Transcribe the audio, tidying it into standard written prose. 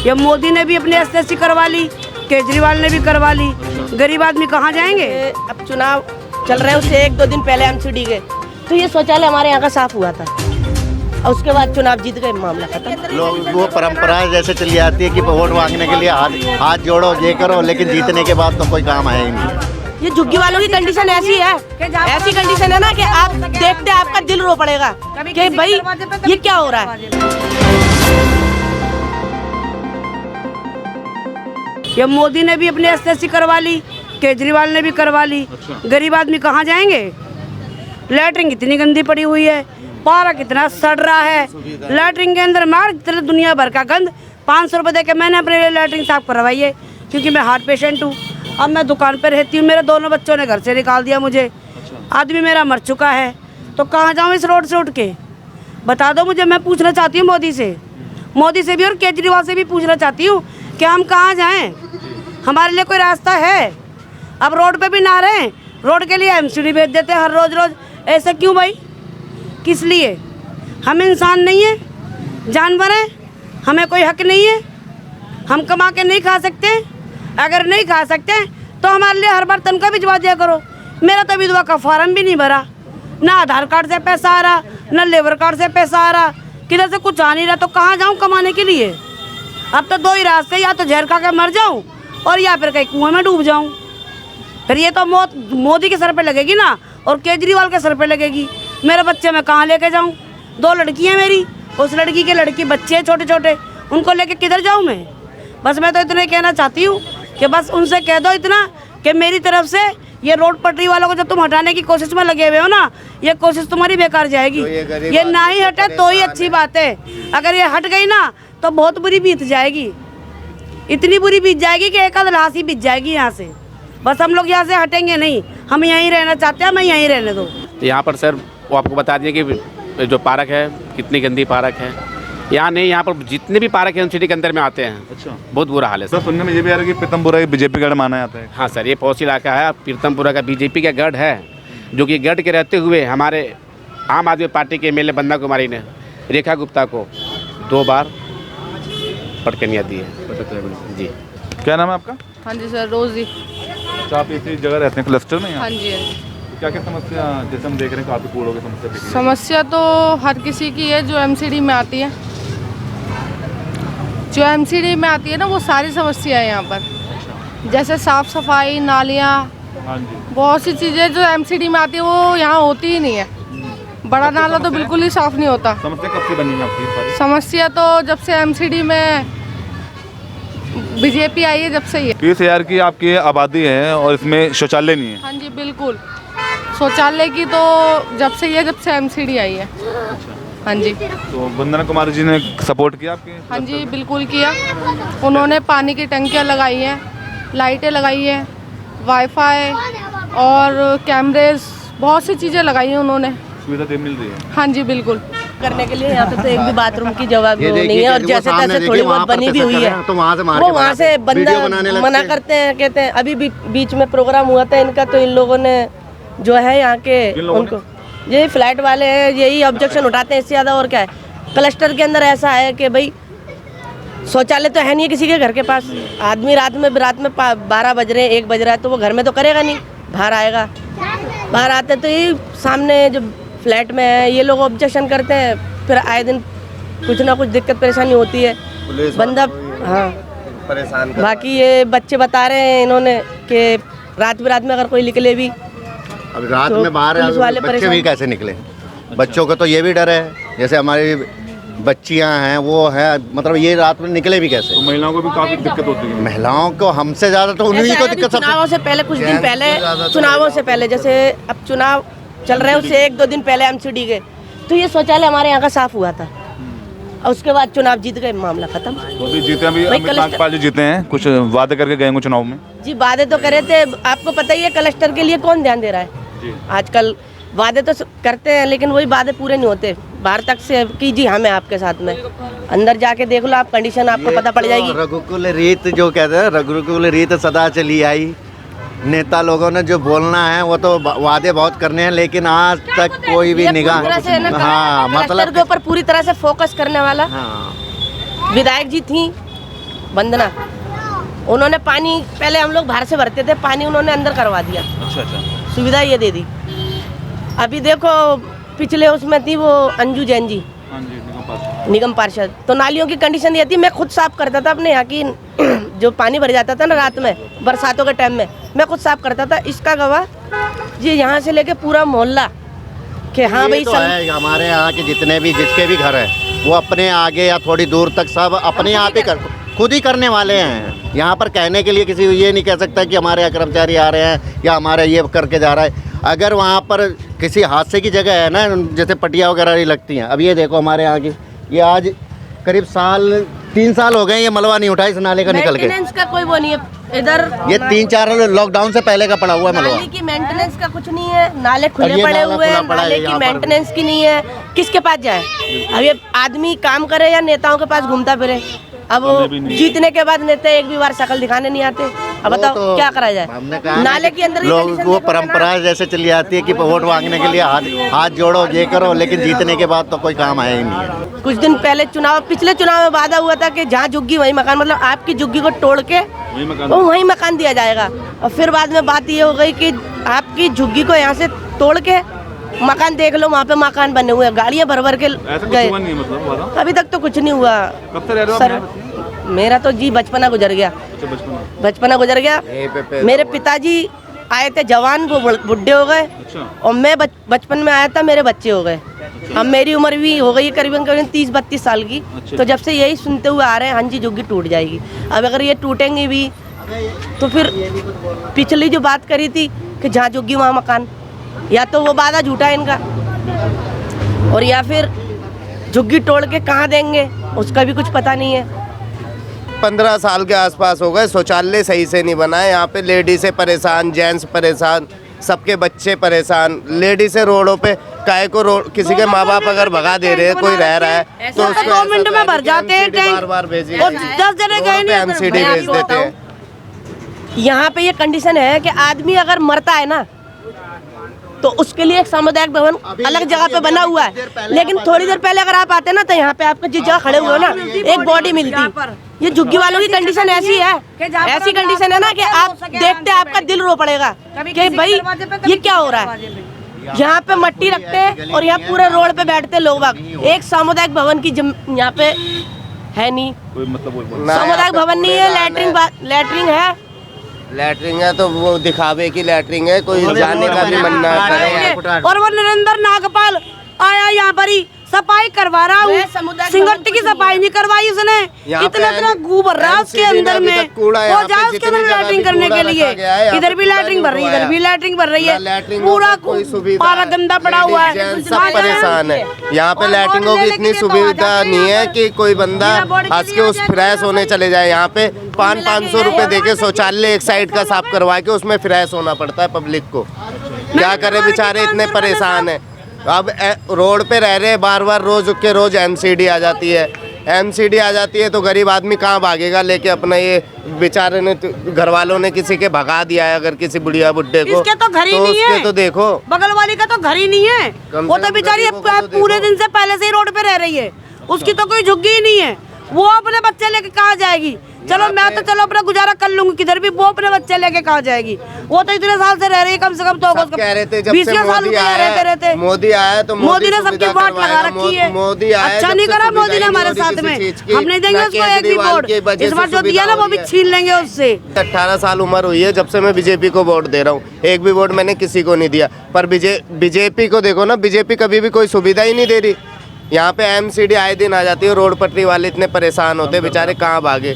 ये मोदी ने भी अपनी एसएससी करवा ली, केजरीवाल ने भी करवा ली, गरीब आदमी कहाँ जाएंगे। अब चुनाव चल रहे हैं, उससे 1-2 दिन पहले एमसीडी गए तो ये शौचालय हमारे यहाँ का साफ हुआ था और उसके बाद चुनाव जीत गए, मामला खत्म। लोग वो परंपरा जैसे चली आती है कि वोट मांगने के लिए हाथ जोड़ो, ये करो, लेकिन जीतने के बाद तो कोई काम है ही नहीं। ये झुग्गी वालों की कंडीशन ऐसी है, ऐसी कंडीशन है ना कि आप देखते आपका दिल रो पड़ेगा कि भाई ये क्या हो रहा है। ये मोदी ने भी अपनी एसएससी करवा ली, केजरीवाल ने भी करवा ली, गरीब आदमी कहाँ जाएंगे। लैटरिन कितनी गंदी पड़ी हुई है, पारा कितना सड़ रहा है, लैटरिन के अंदर मार कितना दुनिया भर का गंद। 500 रुपये दे के मैंने अपने लैटरिन साफ करवाई है क्योंकि मैं हार्ट पेशेंट हूँ। अब मैं दुकान पर रहती हूँ, मेरे दोनों बच्चों ने घर से निकाल दिया मुझे। आदमी मेरा मर चुका है तो कहाँ जाऊँ इस रोड से उठ के, बता दो मुझे। मैं पूछना चाहती हूँ मोदी से भी और केजरीवाल से भी पूछना चाहती हूँ कि हम कहाँ जाएं, हमारे लिए कोई रास्ता है। अब रोड पे भी ना रहें, रोड के लिए एमसीडी भेज देते हैं हर रोज़। ऐसा क्यों भाई, किस लिए? हम इंसान नहीं है, जानवर हैं, हमें कोई हक नहीं है, हम कमा के नहीं खा सकते। अगर नहीं खा सकते तो हमारे लिए हर बार तनख्वाह भिजवा दिया करो। मेरा तो विधवा का फॉर्म भी नहीं भरा, ना आधार कार्ड से पैसा आ रहा, ना लेबर कार्ड से पैसा आ रहा, किधर से कुछ आ नहीं रहा, तो कहाँ जाऊँ कमाने के लिए। अब तो 2 ही रास्ते, या तो जहर खा के मर जाऊँ और या फिर कहीं कुएं में डूब जाऊँ। फिर ये तो मौत मोदी के सर पे लगेगी ना और केजरीवाल के सर पे लगेगी। मेरे बच्चे मैं कहाँ लेके जाऊँ? 2 लड़कियाँ मेरी, उस लड़की के लड़की बच्चे हैं छोटे छोटे, उनको लेके किधर जाऊँ मैं? बस मैं तो इतना कहना चाहती हूँ कि बस उनसे कह दो इतना कि मेरी तरफ से ये रोड पटरी वालों को जब तुम हटाने की कोशिश में लगे हुए हो ना, ये कोशिश तुम्हारी बेकार जाएगी। ये ना ही हटे तो ही अच्छी बात है, अगर ये हट गई ना तो बहुत बुरी बीत जाएगी, इतनी बुरी बीत जाएगी कि एक आध लाश ही बीत जाएगी यहाँ से। बस हम लोग यहाँ से हटेंगे नहीं, हम यहीं रहना चाहते हैं, हमें यहीं रहने दो। यहाँ पर सर वो आपको बता दिए कि जो पार्क है कितनी गंदी पार्क है। यहाँ नहीं, यहाँ पर जितने भी पार्क हैं सिटी के अंदर में आते हैं। अच्छा, बहुत बुरा हाल है सर। सुनने में ये भी आ रहा है कि पीतमपुरा बीजेपी गढ़ माना जाता है। हाँ सर, ये पड़ोसी इलाका है, पीतमपुरा का बीजेपी का गढ़ है, जो कि गढ़ के रहते हुए हमारे आम आदमी पार्टी के एमएलए बंदा कुमारी ने रेखा गुप्ता को 2 बार पटकनियाँ दी है। जी, क्या नाम है आपका? हाँ जी सर, रोजी। अच्छा, आप इसी जगह रहते हैं क्लस्टर में? हाँ जी। क्या क्या समस्या जैसे हम देख रहे हैं, काफ़ी कूड़ों की समस्या? समस्या तो हर किसी की है जो एमसीडी में आती है, जो एमसीडी में आती है ना, वो सारी समस्या है यहाँ पर। जैसे साफ़ सफाई, नालियाँ, बहुत सी चीज़ें जो एमसीडी में आती है वो यहाँ होती ही नहीं है। बड़ा नाला तो बिल्कुल ही साफ़ नहीं होता। समस्या कब से बनी है आपकी? समस्या तो जब से एमसीडी में बीजेपी आई है, जब से ही है। 20,000 की आपकी आबादी है और इसमें शौचालय नहीं है? हाँ जी बिल्कुल, शौचालय की तो जब से एमसीडी आई है। हाँ जी। तो वंदना कुमारी जी ने सपोर्ट किया आपके? हाँ जी बिल्कुल किया, उन्होंने पानी की टंकियाँ लगाई हैं, लाइटें लगाई हैं, वाईफाई और कैमरेज, बहुत सी चीज़ें लगाई हैं उन्होंने। सुविधा तो मिल रही है? हाँ जी बिल्कुल। करने के लिए यहाँ पे तो एक भी बाथरूम की जगह भी नहीं है और जैसे तैसे थोड़ी बहुत बनी भी हुई है तो वो वहाँ से बंदा मना करते हैं, कहते हैं। अभी भी बीच में प्रोग्राम हुआ था इनका, तो इन लोगों ने जो है यहाँ के उनको यही फ्लैट वाले हैं, यही ऑब्जेक्शन उठाते हैं, इससे ज़्यादा और क्या है। क्लस्टर के अंदर ऐसा है कि भाई शौचालय तो है नहीं है किसी के घर के पास। आदमी रात में 12 बज रहे हैं, 1 बज रहा है, तो वो घर में तो करेगा नहीं, बाहर आएगा। बाहर आते तो ये सामने जो फ्लैट में है ये लोग ऑब्जेक्शन करते हैं, फिर आए दिन कुछ ना कुछ दिक्कत परेशानी होती है, बंदा हाँ परेशान। बाकी ये बच्चे बता रहे हैं इन्होंने कि रात में अगर कोई निकले भी, अब रात में बाहर बच्चे भी कैसे निकले? बच्चों को तो ये भी डर है, जैसे हमारी बच्चियां हैं वो है, मतलब ये रात में निकले भी कैसे? तो महिलाओं को भी काफ़ी दिक्कत होती है। महिलाओं को हमसे ज़्यादा तो उन्हीं को दिक्कत। चुनावों से पहले कुछ दिन पहले, चुनावों से पहले जैसे अब चुनाव चल रहे हैं उससे 1-2 दिन पहले एमसीडी गए तो ये शौचालय हमारे यहाँ का साफ हुआ था और उसके बाद चुनाव जीत गए, मामला खत्म। तो अभी जीते, अभी अमित नागपाल जी जीते हैं, कुछ वादे करके गए होंगे चुनाव में? जी वादे तो करे थे, आपको पता ही है क्लस्टर के लिए कौन ध्यान दे रहा है आजकल। वादे तो करते हैं लेकिन वही वादे पूरे नहीं होते। बाहर तक से कि जी हम हैं आपके साथ में, अंदर जाके देख लो आप, कंडीशन आपको पता पड़ जाएगी। रघुकुल रीत जो कहते हैं, रघुकुल रीत सदा चली आई। नेता लोगों ने जो बोलना है वो तो वादे बहुत करने हैं, लेकिन आज तक कोई भी निगाह, हाँ मतलब के ऊपर पूरी तरह से फोकस करने वाला विधायक जी थी, वंदना, उन्होंने पानी पहले हम लोग बाहर से भरते थे, पानी उन्होंने अंदर करवा दिया। अच्छा अच्छा। सुविधा ये दे दी। अभी देखो पिछले उसमें थी वो अंजू जैन जी, हाँ जी, निगम पार्षद, तो नालियों की कंडीशन ये थी, मैं खुद साफ करता था अपने यहाँ की जो पानी भर जाता था ना रात में बरसातों के टाइम में, मैं खुद साफ करता था। इसका गवाह ये यहाँ से लेके पूरा मोहल्ला कि हाँ भाई तो है, हमारे यहाँ के जितने भी जिसके भी घर है वो अपने आगे या थोड़ी दूर तक सब अपने आप ही खुद ही करने वाले हैं। यहाँ पर कहने के लिए किसी को ये नहीं कह सकता कि हमारे यहाँ कर्मचारी आ रहे हैं या हमारे ये करके जा रहा है। अगर वहाँ पर किसी हादसे की जगह है ना, जैसे पटिया वगैरह नहीं लगती हैं, अब ये देखो हमारे यहाँ की, ये आज करीब 3 साल हो गए ये मलबा नहीं उठा इस नाले का निकल के। मेंटेनेंस का कोई वो नहीं है इधर, ये 3-4 लॉकडाउन से पहले का पड़ा हुआ है मलबा। नाले की मेंटेनेंस का कुछ नहीं है, नाले और खुले ये पड़े नाला हुए हैं, खुला पड़ा है नाले की यहाँ पर। मेंटेनेंस की नहीं है, किसके पास जाए? अब ये आदमी काम करे या नेताओं के पास घूमता फिरे? अब वो जीतने के बाद नेता एक भी बार शक्ल दिखाने नहीं आते। अब बताओ तो क्या करा जाए? हमने कहा नाले के अंदर लोग वो परंपरा जैसे चली आती है कि वोट मांगने के लिए हाथ जोड़ो ये करो, लेकिन जीतने के बाद तो कोई काम आया ही नहीं है। कुछ दिन पहले पिछले चुनाव में वादा हुआ था कि जहाँ झुग्गी वही मकान, मतलब आपकी झुग्गी को तोड़ के वही मकान दिया जाएगा। और फिर बाद में बात ये हो गई कि आपकी झुग्गी को यहाँ से तोड़ के मकान देख लो, वहाँ पे मकान बने हुए हैं, गाड़ियाँ भर भर के गए। मतलब अभी तक तो कुछ नहीं हुआ। कब से रह रहे हो सर आप? मेरा तो जी बचपना गुजर गया, बचपना गुजर गया। मेरे पिताजी आए थे जवान, वो बुढ़े हो गए। और मैं बचपन में आया था, मेरे बच्चे हो गए। अब मेरी उम्र भी हो गई करीबन 30-32 साल की। तो जब से यही सुनते हुए आ रहे हैं, हाँ जी झुग्गी टूट जाएगी। अब अगर ये टूटेंगी भी तो फिर पिछली जो बात करी थी कि जहाँ झुग्गी वहाँ मकान, या तो वो वादा झूठा है इनका, और या फिर झुग्गी तोड़ के कहाँ देंगे उसका भी कुछ पता नहीं है। 15 साल के आसपास हो गए, शौचालय सही से नहीं बना है। यहाँ पे लेडीज़ें परेशान, जेंट्स परेशान, सबके बच्चे परेशान। लेडीज़ें रोडों पे काहे को किसी के माँ बाप अगर भगा दे रहे हैं, कोई रह रहा है तो उसको 2 मिनट में भर जाते हैं टैंक, बार भेजी, और 10 जने गए नहीं, एमसीडी भेज देते हैं। यहाँ पे ये कंडीशन है कि आदमी अगर मरता है ना तो उसके लिए एक सामुदायिक भवन अलग जगह पे बना हुआ है, लेकिन थोड़ी देर पहले अगर आप आते ना तो यहाँ पे आपको जिस जगह खड़े हुए हो ना एक बॉडी मिलती। ये झुग्गी वालों की कंडीशन ऐसी है, ऐसी कंडीशन है ना कि आप देखते आपका दिल रो पड़ेगा कि भाई ये क्या हो रहा है। यहाँ पे मट्टी रखते हैं और यहाँ पूरे रोड पे बैठते लोग बाग। एक सामुदायिक भवन की यहाँ पे है नहीं, सामुदायिक भवन नहीं है। लैट्रिन है, लैटरिंग है तो वो दिखावे की लैटरिंग है, कोई जाने का भी मन ना करे। और वो नरेंद्र नागपाल आया यहाँ पर ही सफाई करवा रहा हूँ, सिंगट की सफाई नहीं करवाई उसने। इतना गू भर रहा उसके अंदर में, वो जाए उसके अंदर लैटरिंग करने के लिए। इधर भी लैटरिंग भर रही है, इधर भी लैटरिंग भर रही है, पूरा पारा गंदा पड़ा हुआ है, सब परेशान है। यहाँ पे लैटरिंगों की इतनी सुविधा नहीं है कि कोई बंदा हंस के उस फ्रेश होने चले जाए। यहाँ पे 500-500 रुपए देके शौचालय एक साइड का साफ करवा के उसमें फ्रेश होना पड़ता है पब्लिक को। क्या करे बेचारे, इतने परेशान है। अब रोड पे रह रहे बार बार रोज के रोज एमसीडी आ जाती है, एमसीडी आ जाती है तो गरीब आदमी कहाँ भागेगा लेके अपना। ये बेचारे ने घर वालों ने किसी के भगा दिया है, अगर किसी बुढ़िया बुड्ढे को इसके तो घर ही नहीं है, तो देखो बगल वाली का तो घर ही नहीं है। वो तो बेचारी पूरे दिन से पहले से ही रोड पे रह रही है, उसकी तो कोई झुग्गी ही नहीं है। वो अपने बच्चे लेके कहाँ जाएगी? चलो मैं तो चलो अपना गुजारा कर लूंगी किधर भी, वो अपने बच्चे लेके कहाँ जाएगी? वो तो इतने साल से रह रही है, कम से कम तो कह रहे थे जब 20 से साल रहते मोदी आया तो मोदी ने सबकी वोट लगा रखी है। मोदी आया, अच्छा नहीं करा मोदी ने हमारे साथ में, हम नहीं देंगे उसको एक भी वोट। इस बार जो दिया ना वो भी छीन लेंगे उससे। 18 साल उम्र हुई है जब से मैं बीजेपी को वोट दे रहा हूँ, एक भी वोट मैंने किसी को नहीं दिया। पर बीजेपी को देखो ना, बीजेपी कभी भी कोई सुविधा ही नहीं दे रही। यहाँ पे एमसीडी आए दिन आ जाती है, रोड पटरी वाले इतने परेशान होते बेचारे, कहाँ भागे।